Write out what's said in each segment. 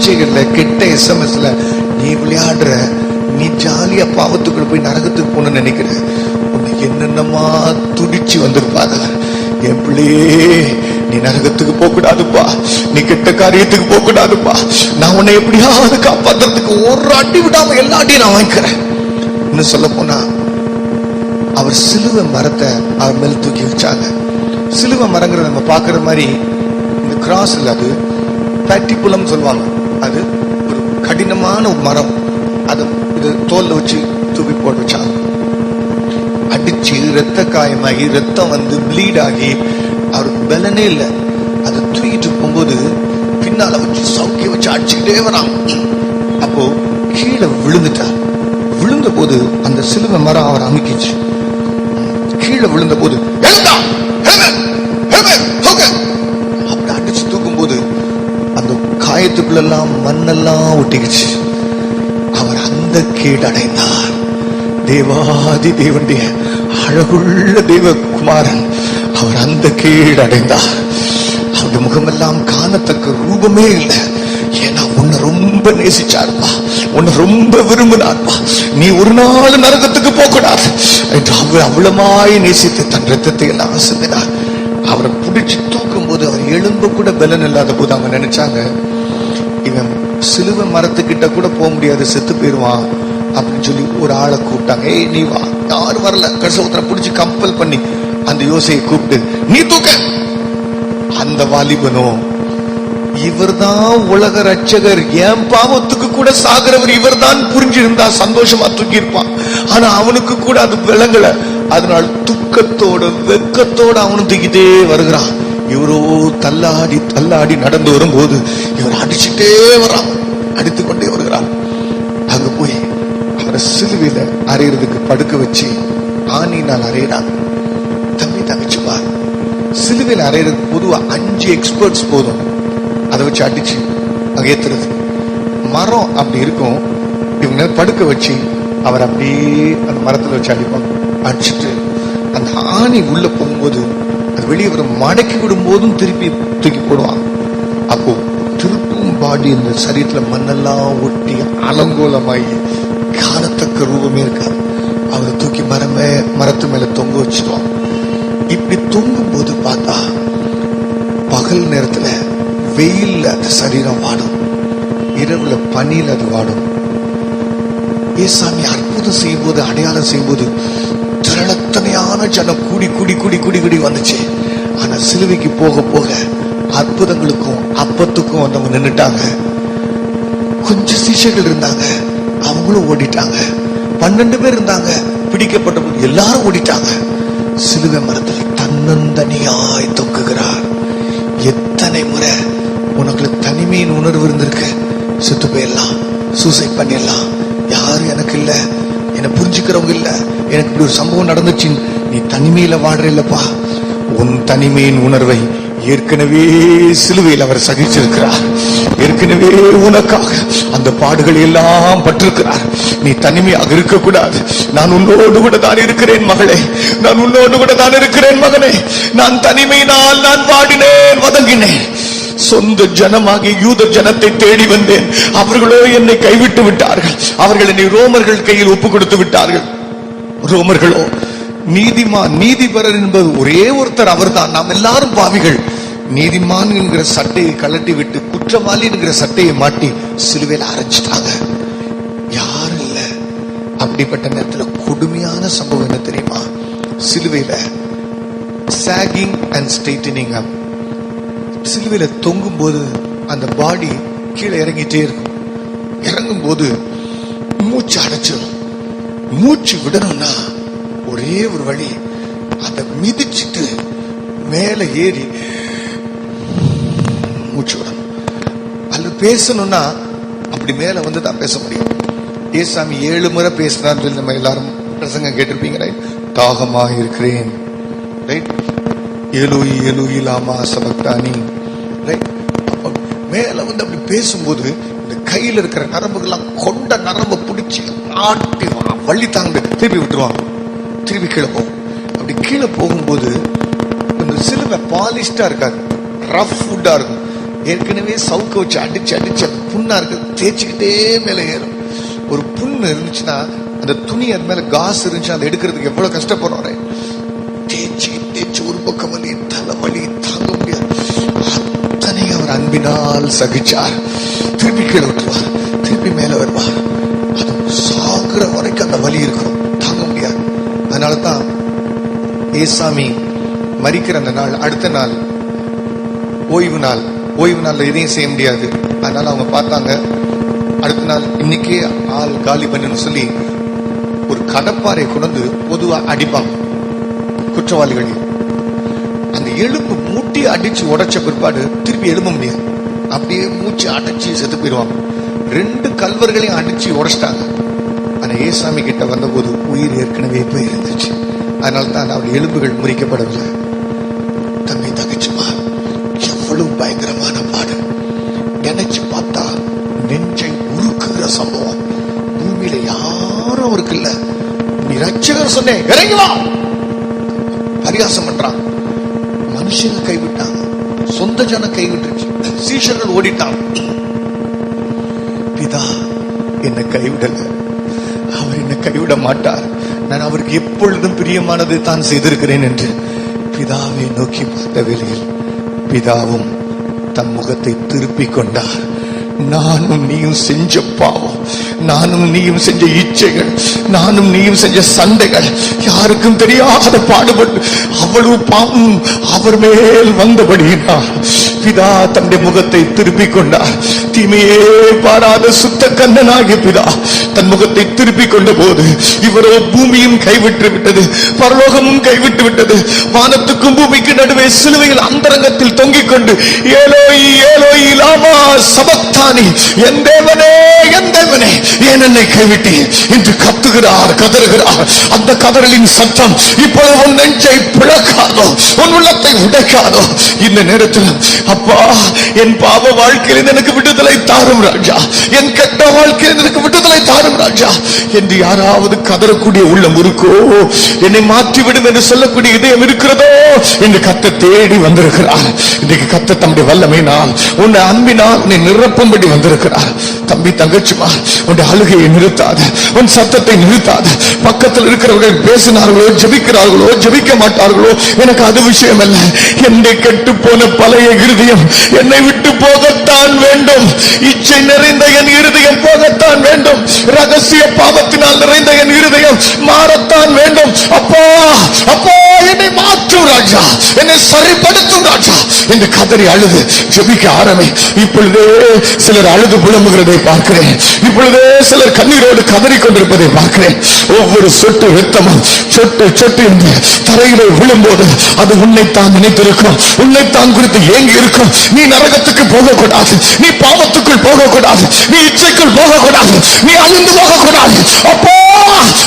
வார்த்தைகள்ல, கெட்ட எஸ்எம்எஸ்ல நீ விளையாடுற. நீ ஜாலியா பாவத்துக்குள்ள போய் நரகத்துக்கு போகணும்னு நினைக்கிற. உனக்கு என்னென்னமா துடிச்சு வந்திருப்பாத. என் பிள்ளையே, நீ நரகத்துக்கு போக கூடாதுப்பா, நீ கெட்ட காரியத்துக்கு போக கூடாதுப்பா. நான் உன்னை எப்படியாவது காப்பாத்துறதுக்கு ஒரு அடி விடாம எல்லா அடியும் நான் வாங்கிக்கிறேன். இன்னும் சொல்ல போனா, அவர் சிலுவை மரத்தை அவர் மேல தூக்கி வச்சாங்க. சிலுவை மரங்கிறத நம்ம பாக்குற மாதிரி இந்த கிராஸ் இல்ல, அது பேட்டிப்புலம் சொல்லுவாங்க. அது ஒரு கடினமான ஒரு மரம். அது இது தோல்ல வச்சு தூக்கி போட்டு வச்சாங்க. அடிச்சு ரத்த காயமாகி ரத்தம் வந்து ப்ளீட் ஆகி அவருக்கு பலனே இல்லை. அதை தூக்கிட்டு போகும்போது பின்னால வச்சு சவுக்கிய வச்சு அடிச்சுக்கிட்டே வரான். அப்போ கீழே விழுந்துட்டார். விழுந்த போது அந்த சிலுவை மரம் அவர் அமுக்கிச்சு. கீழே விழுந்த போது அப்படி அடிச்சு தூக்கும் போது அந்த காயத்துக்குள்ளெல்லாம் மண்ணெல்லாம் ஒட்டிக்கிச்சு. அவர் அந்த கேடு அடைந்தார். தேவாதி தேவனுடைய அழகுள்ள தேவகுமாரன் அவர் அந்த கேடு அடைந்தார். அவருடைய முகமெல்லாம் காணத்தக்க ரூபமே இல்லை. ஏன்னா உன்னை ரொம்ப நேசிச்சார்ப்பா, உன்னை ரொம்ப விரும்பினார்ப்பா. நீ ஒரு நாள் நரகத்துக்கு போக கூடாது என்று அவர் அவ்வளமாய் நேசித்து தன் ரத்தத்தை எல்லாம் சிந்தினார். அவரை பிடிச்சு தூக்கும் போது அவர் எழும்ப கூட பலன் இல்லாத போது அவங்க நினைச்சாங்க, இவன் சிலுவை மரத்துக்கிட்ட கூட போக முடியாது, செத்து போயிருவான் அப்படின்னு சொல்லி ஒரு ஆளை கூப்பிட்டாங்க. ஏய் நீ வா. யாரும் வரல. கடைசி ஒருத்தரை பிடிச்சி கம்பல் பண்ணி அந்த யோசையை கூப்பிட்டு நீ தூக்க. அந்த வாலிபனோ, இவர் தான் உலக ரட்சகர், என் பாவத்துக்கு கூட சாகிறவர் இவர் தான் புரிஞ்சிருந்தா சந்தோஷமா தூக்கி இருப்பான். ஆனா அவனுக்கு கூட அது விளங்கல. அதனால் துக்கத்தோட வெக்கத்தோட அவனும் தூக்கிட்டே வருகிறான். இவரோ தள்ளாடி தள்ளாடி நடந்து வரும்போது இவர் அடிச்சுட்டே வரான், அடித்து கொண்டே வருகிறான். அங்க போய் அவரை சிலுவையில அறையிறதுக்கு படுக்க வச்சு ஆணினால் அறையிறாங்க. தம்பி தங்கச்சி பார், சிலுவையில அறையிறதுக்கு பொதுவா 5 எக்ஸ்பர்ட்ஸ் போதும். அதை வச்சு அடிச்சு அகேத்துறது. மரம் அப்படி இருக்கும். இவங்க படுக்க வச்சு அவர் அப்படியே அந்த மரத்துல வச்சு அடிப்பாங்க. அடிச்சுட்டு அந்த ஆணி உள்ள போகும்போது அது வெளியே வர மடக்கி விடும் போதும் திருப்பி தூக்கி போடுவாங்க. அப்போ திருப்பும் பாடி இந்த சரீரத்துல மண்ணெல்லாம் ஒட்டி அலங்கோலமாகி காணத்தக்க ரூபமே இருக்காது. அவரை தூக்கி மரத்து மேல தொங்க வச்சிருவாங்க. இப்படி தொங்கும் போது பார்த்தா பகல் நேரத்துல வெயில்ல அந்த சரீரம் வாடும், இரவுல பனியில் அது வாடும். ஏசாமி அற்புதம் செய்யும் போது, அடையாளம் செய்யும் போது திரளத்தனையான ஜனம் கூடி கூடி கூடி கூடி கூடி வந்துச்சு. ஆனா சிலுவைக்கு போக போக அற்புதங்களுக்கும் அப்பத்துக்கும் வந்தவங்க நின்றுட்டாங்க. கொஞ்சம் சிஷ்யர்கள் இருந்தாங்க, அவங்களும் ஓடிட்டாங்க. 12 பேர் இருந்தாங்க, பிடிக்கப்பட்ட போது எல்லாரும் ஓடிட்டாங்க. சிலுவை மரத்தில் தன்னந்தனியாய் தொங்குகிறார். எத்தனை முறை உனக்கு தனிமையின் உணர்வு இருந்திருக்கு, செத்து போயிடலாம், சூசைட் பண்ணிடலாம், யாரும் எனக்கு இல்ல, என்னை புரிஞ்சுக்கிறவங்க இல்ல, எனக்கு இப்படி ஒரு சம்பவம் நடந்துச்சு, நீ தனிமையில வாடுற இல்லப்பா. உன் தனிமையின் உணர்வை ஏற்கனவே சிலுவையில் அவர் சகிச்சிருக்கிறார். ஏற்கனவே உனக்காக அந்த பாடுகள் எல்லாம் பட்டிருக்கிறார். நீ தனிமையாக இருக்க கூடாது. நான் உன்னோடு கூட தான் இருக்கிறேன் மகளே, நான் உன்னோடு கூட தான் இருக்கிறேன் மகனே. நான் தனிமையினால் நான் பாடினேன், வதங்கினேன். சொந்த ஜனமாகிய யூத ஜனத்தை தேடி வந்தேன், அவர்களோ என்னை கைவிட்டு விட்டார்கள். அவர்கள் என்னை ரோமர்கள் கையில் ஒப்பு கொடுத்து விட்டார்கள். ரோமர்களோ நீதிமான், நீதிபரர் என்பது ஒரே ஒருத்தர், அவர்தான். நாம் எல்லாரும் பாவிகள். நீதிமான் என்கிற சட்டையை கலட்டி விட்டு குற்றவாளி என்கிற சட்டையை மாட்டி சிலுவையில் அரைச்சிட்டாங்க. யாரும் இல்ல. அப்படிப்பட்ட நேரத்தில் கொடுமையான சம்பவம் என்ன தெரியுமா? சிலுவையில சாகிங் அண்ட் ஸ்ட்ரைட்டனிங் அப். சிலுவையில தொங்கும் போது அந்த பாடி கீழே இறங்கிட்டே இருக்கும். இறங்கும் போது மூச்சு அடைச்சிடும். மூச்சு விடணும்னா ஒரே ஒரு வழி, அதை மிதிச்சுட்டு மேல ஏறி மூச்சு விடணும். அல்லது பேசணும்னா அப்படி மேல வந்து தான் பேச முடியும். ஏசாமி 7 முறை பேசினார். நம்ம எல்லாரும் பிரசங்கம் கேட்டிருப்பீங்க, ரைட்? தாகமா இருக்கிறேன், ரைட்? ஏலோயி ஏலோயி லாமா சபக்தானி, ரைட்? அப்ப மேல வந்து அப்படி பேசும்போது இந்த கையில இருக்கிற நரம்புகள்லாம் கொண்ட நரம்பு பிடிச்சி ஆட்டி வள்ளி தாங்க திருப்பி விட்டுருவாங்க. திருப்பி கீழே போகும். அப்படி கீழே போகும்போது இந்த சிலுவை பாலிஷ்டா இருக்காது, ரஃப் ஃபுட்டா இருக்கும். ஏற்கனவே சவுக்க வச்சு அடிச்சு அடிச்சு அந்த புண்ணா இருக்கு, தேய்ச்சிக்கிட்டே மேல ஏறும். ஒரு புண்ணு இருந்துச்சுன்னா அந்த துணி அது மேல காசு இருந்துச்சு, அதை எடுக்கிறதுக்கு எவ்வளவு கஷ்டப்படுறோம். தேய்ச்சி தேய்ச்சி ஒரு பக்கம் வலி, தலைவலி தாங்க முடியாது. அத்தனை அவர் அன்பினால் சகிச்சார். திருப்பி கீழே விட்டுருவார், திருப்பி மேல வருவார். அது சாகுற வரைக்கும் அந்த வலி இருக்கும், தாங்க முடியாது. அதனாலதான் ஏசாமி மரிக்கிற அந்த நாள், அடுத்த நாள் ஓய்வு நாள். ஓய்வு நாள்ல எதையும் செய்ய முடியாது. அதனால அவங்க பார்த்தாங்க, அடுத்த நாள் இன்னைக்கே ஆள் காலி பண்ணு சொல்லி ஒரு கடப்பாறை கொண்டு பொதுவா அடிப்பாங்க குற்றவாளிகள். அந்த எலும்பு மூட்டி அடிச்சு உடைச்ச பிற்பாடு திருப்பி எழும்ப முடியாது, அப்படியே மூச்சு அடைச்சி செத்து போயிடுவாங்க. 2 கல்வர்களையும் அடிச்சு உடைச்சிட்டாங்க. ஆனா ஏசாமி கிட்ட வந்தபோது உயிர் ஏற்கனவே போயிருந்துச்சு. அதனால தான் அவருடைய எலும்புகள் முறிக்கப்படவில்லை. தம்பி தங்கச்சிமா, எவ்வளவு பயங்கரமான பாடு. நினைச்சு பார்த்தா நெஞ்சை உருக்குகிற சம்பவம். பூமியில யாரும் அவருக்கு இல்ல. நீ ரட்சகர் சொன்னேன், இறங்கி வா. பரியாசம் பண்றான். மனுஷங்க கைவிட்டாங்க, சொந்த ஜன கைவிட்டுருச்சு, சீஷர்கள் ஓடிட்டாங்க. பிதா என்னை கைவிடல, அவர் என்னை கைவிட மாட்டார், நான் அவருக்கு எப்பொழுதும் பிரியமானதை தான் செய்திருக்கிறேன் என்று பிதாவை நோக்கி பார்த்த வேளையில் பிதாவும் தம் முகத்தை திருப்பிக் கொண்டார். நானும் நீயும் செஞ்ச பாவம், நானும் நீயும் செஞ்ச இச்சைகள், நானும் நீயும் செஞ்ச சண்டைகள், யாருக்கும் தெரியாத பாடுபட்டு அவ்வளவு பாவம் அவர் மேல் வந்தபடியினார் பிதா தன்னுடைய முகத்தை திருப்பிக் கொண்டார். தீமையே பாராத சுத்த கண்ணனாகிய பிதா தன் முகத்தை திருப்பிக் கொண்ட போது இவரோ பூமியும் கைவிட்டு விட்டது, பரலோகமும் கைவிட்டு விட்டது. வானத்துக்கும் பூமிக்கு நடுவே சிலுவையில் அந்தரங்கத்தில் தொங்கிக் கொண்டு ஏலோயி ஏலோயி லாமா சபக்தானி, என் தேவனே என் தேவனே ஏன் என்னை கைவிட்டீர் என்று கத்துகிறார், கதறுகிறார். அந்த கதறலின் சத்தம் இப்பொழுது உன் நெஞ்சை பிளக்காதோ, உன் உள்ளத்தை உடைக்காதோ. இந்த நேரத்தில் அப்பா, என் பாவ வாழ்க்கையில் எனக்கு விடுதலை தாரும் ராஜா, என் கெட்ட வாழ்க்கையில் எனக்கு விடுதலை தாரும் ராஜா என்று யாராவது கதறக்கூடிய உள்ளம் இருக்கோ, என்னை மாற்றிவிடும் என்று சொல்லக்கூடிய இதயம் இருக்கிறதோ என்று கத்த தேடி வந்திருக்கிறார். இன்றைக்கு கத்த தம்முடைய வல்லமையினால் உன்னை அன்பினால் உன்னை நிரப்பும்படி வந்திருக்கிறார். தம்பி தங்கச்சிமா, உன்னுடைய அழுகையை நிறுத்தாத, உன் சத்தத்தை நிறுத்தாத. பக்கத்தில் இருக்கிறவர்கள் பேசினார்களோ ஜெபிக்கிறார்களோ ஜெபிக்க மாட்டார்களோ எனக்கு அது விஷயம் அல்ல. என்னை கெட்டு போன பழைய இருதயம் என்னை விட்டு போகத்தான் வேண்டும். இச்சை நிறைந்த என் இருதயம் போகத்தான் வேண்டும். ரகசிய பாவத்தினால் நிறைந்த என் இருதயம் மாறத்தான் வேண்டும். அப்பா அப்பா, என்னை மாற்றும் ராஜா, என்னை சரிப்படுத்தும் ராஜா என்று கதறி அழுது ஜெபிக்க ஆரம்பி. இப்பொழுதே சிலர் அழுது புலம்புகிறதை பார்க்கிறேன். இப்பொழுதே சிலர் கண்ணீரோடு கதறி கொண்டிருப்பதை பார்க்கிறேன். ஒவ்வொரு சொட்டு ரத்தமும் சொட்டு சொட்டு என்று தரையிலே விழும்போது அது உன்னைத்தான் நினைத்திருக்கும், உன்னைத்தான் குறித்து ஏங்கி இருக்கும். நீ நரகத்துக்கு போகக்கூடாது, நீ பாவத்துக்குள் போகக்கூடாது, நீ இச்சைக்குள் போகக்கூடாது, நீ அழிந்து போகக்கூடாது. அப்போ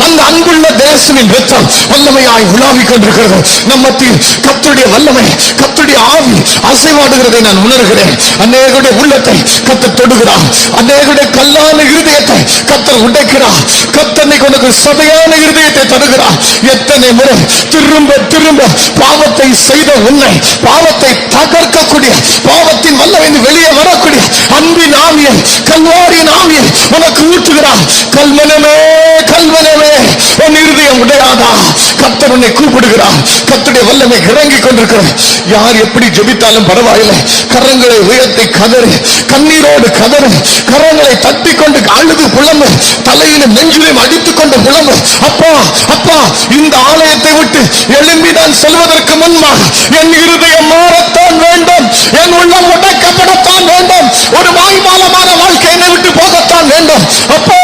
அந்த அன்புள்ள தேசனின் ரத்தம் வல்லமையாய் உலாவிக் கொண்டிருக்கிறது. நம்மத்தில் கர்த்தருடைய வல்லமை, கர்த்தருடைய ஆவி அசைவாடுகிறதை நான் உணர்கிறேன். அநேகருடைய உள்ளத்தை கர்த்தர் தொடுகிறார், அநேகருடைய கல்லான இருதயத்தை கர்த்தர் உடைக்கிறார். கர்த்தனை கொண்டு சதையான இருதயத்தை தருகிறார். எத்தனை முறை திரும்ப திரும்ப பாவத்தை செய்த உன்னை, பாவத்தை தகர்க்கக்கூடிய, பாவத்தின் வல்லமை வெளியே வரக்கூடிய அன்பின் ஆவியை, கல்வாரியின் ஆவியை உனக்கு ஊற்றுகிறார். கல்மனமே கல்மனமே, உன் இருதயம் உடையாதா? கர்த்தர் உன்னை கூப்பிடுகிறார். கர்த்தருடைய வல்லமை இறங்கிக் கொண்டிருக்கிறது. யார் எப்படி ஜெபித்தாலும் பரவாயில்லை, கரங்களை உயர்த்தி கதறு, கண்ணீரோடு கதறு, கரங்களை தட்டி கொண்டு அழுது புலம்பு, தலையிலும் நெஞ்சிலும் அடித்துக் கொண்டு புலம்பு. அப்பா அப்பா, இந்த ஆலயத்தை விட்டு எழும்பி நான் செல்வதற்கு முன்பாக என் இருதயம் மாறத்தான் வேண்டும், என் உள்ளம் உடைக்கப்படத்தான் வேண்டும், ஒரு வாய்மாலமான வாழ்க்கை என்னை விட்டு போகத்தான் வேண்டும். அப்பா,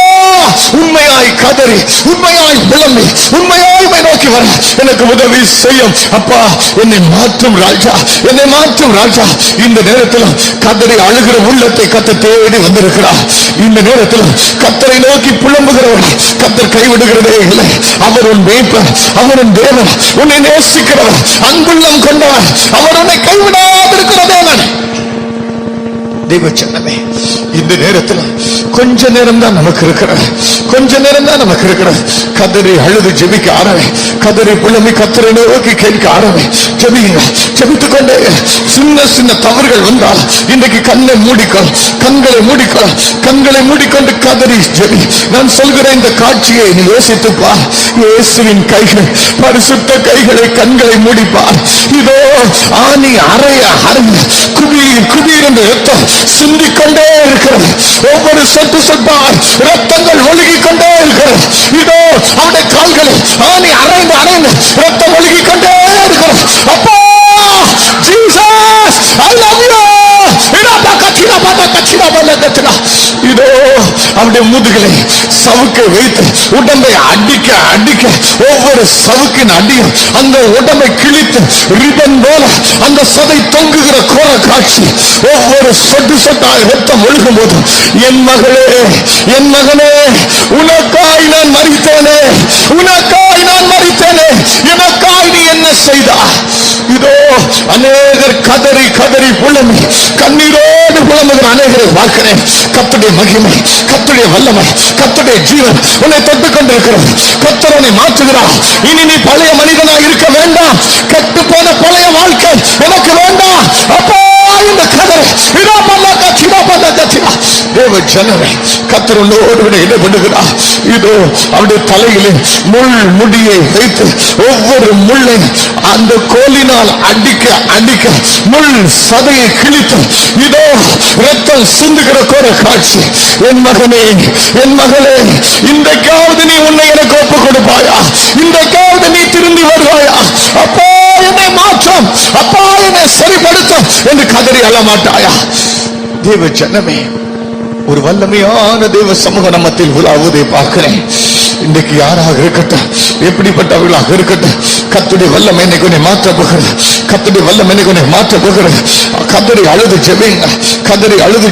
உண்மையாய் கதறி, உண்மையாய் புலம்பி, உண்மையாய் நோக்கி வர எனக்கு உதவி செய்யும். அப்பா, என்னை மாற்றும் ராஜா, என்னை மாற்றும் ராஜா. இந்த நேரத்திலும் கதறி அழுகிற உள்ளத்தை கர்த்தர் தேடி வந்திருக்கிறார். இந்த நேரத்திலும் கர்த்தரை நோக்கி புலம்புகிறவர்கள் கர்த்தர் கைவிடுகிறதே இல்லை. அவர் உன் மேய்ப்பர், அவர் உன் தேவன், உன்னை நேசிக்கிறவர், அன்புள்ளம் கொண்டவர், அவர் உன்னை கைவிடாதிருக்கிற தேவன். தெய்வ ஜனமே, இந்த நேரத்தில் கொஞ்ச நேரம் தான் நமக்கு இருக்கிறது. கொஞ்ச நேரம் தான் நமக்கு இருக்கிறது. கதறி அழுது ஜெபிக்க ஆரம்பி, கதறி புலம்பி கத்தரை நோக்கி கேட்க ஆரம்பி. ஜெபிங்க, ஜெபித்துக் கொண்டே. சின்ன சின்ன தவறுகள் வந்தால் இன்றைக்கு கண்களை மூடிக்கொண்டு கதறி ஜெபி. நான் சொல்கிற இந்த காட்சியை நீ யோசித்துப்பா. இயேசுவின் கைகள், பரிசுத்த கைகளை, கண்களை மூடிப்பார். இதோ ஆணி அறைய குபீர் என்ற ரத்தம் சிந்திக்கொண்டே இருக்கிறது. ஒவ்வொரு சொட்டு சொட்டால் ரத்தங்கள் ஒழுகிக் கொண்டே இருக்கிறது. இதோ அவருடைய கால்களில் ஆணி அரைந்து ரத்தம் ஒழுகிக் கொண்டே இருக்கிறது. அப்பா ஜீசஸ், I love you. இதோ அவருடைய முதுகலை சவுக்கை வைத்து உடம்பை அடிக்க ஒவ்வொரு சவுக்கின் அடியும் அந்த உடம்பை கிழித்து ரிபன் போல அந்த சதை தொங்குகிற கோர காட்சி. ஒவ்வொரு சொட்டு சொட்டாக ரத்தம் ஒழுகும் போது என் மகனே உனக்காய் நான் மரித்தேனே, எனக்காய் நீ என்ன செய்தா? இதோ அநேகர் கதறி புலம்பி கண்ணீரோடு புலம்புகிற அநேகரை பார்க்கிறேன். கர்த்தருடைய மகிமை, கர்த்தருடைய வல்லமை, கர்த்தருடைய ஜீவன் உன்னை தொட்டுக் கொண்டிருக்கிறது. கர்த்தர் உன்னை மாற்றுகிறார். இனி நீ பழைய மனிதனாக இருக்க வேண்டாம். கெட்டு போன பழைய வாழ்க்கை எனக்கு வேண்டாம். அப்பா இந்த கதரை தேவ ஜனமே, கர்த்தர் உன்னோடு இடைப்படுகிறார். இதோ அவருடைய தலையிலே முள் முடியை வைத்து ஒவ்வொரு முள்ளை அந்த கோலினால் அடிக்க முள் சதையை கிழித்து இதோ ரத்தம் சிந்துகிற கோர காட்சி. என் மகனே, என் மகளே, இன்றைக்காவது நீ உன்னை எனக்கு ஒப்பு கொடுப்பாயா? இன்றைக்காவது நீ திரும்பி வருவாயா? அப்பா என்னை மாற்றும், அப்பா என்னை சரிப்படுத்தும் என்று கதறி அழமாட்டாயா? தேவ ஜனமே, ஒரு வல்லமையான தேவ சமூக நம்மத்தில் உலாவுவதை பார்க்கிறேன். இன்றைக்கு யாராக இருக்கட்டும், எப்படிப்பட்டவர்களாக இருக்கட்டும், கர்த்தருடைய வல்லமை என்னை கொஞ்சம் மாற்ற போகிறது. கர்த்தருடைய வல்லமை என்னை கொஞ்சம் மாற்ற போகிறது. கதறி அழுது ஜெபிங்க, கதறி அழுது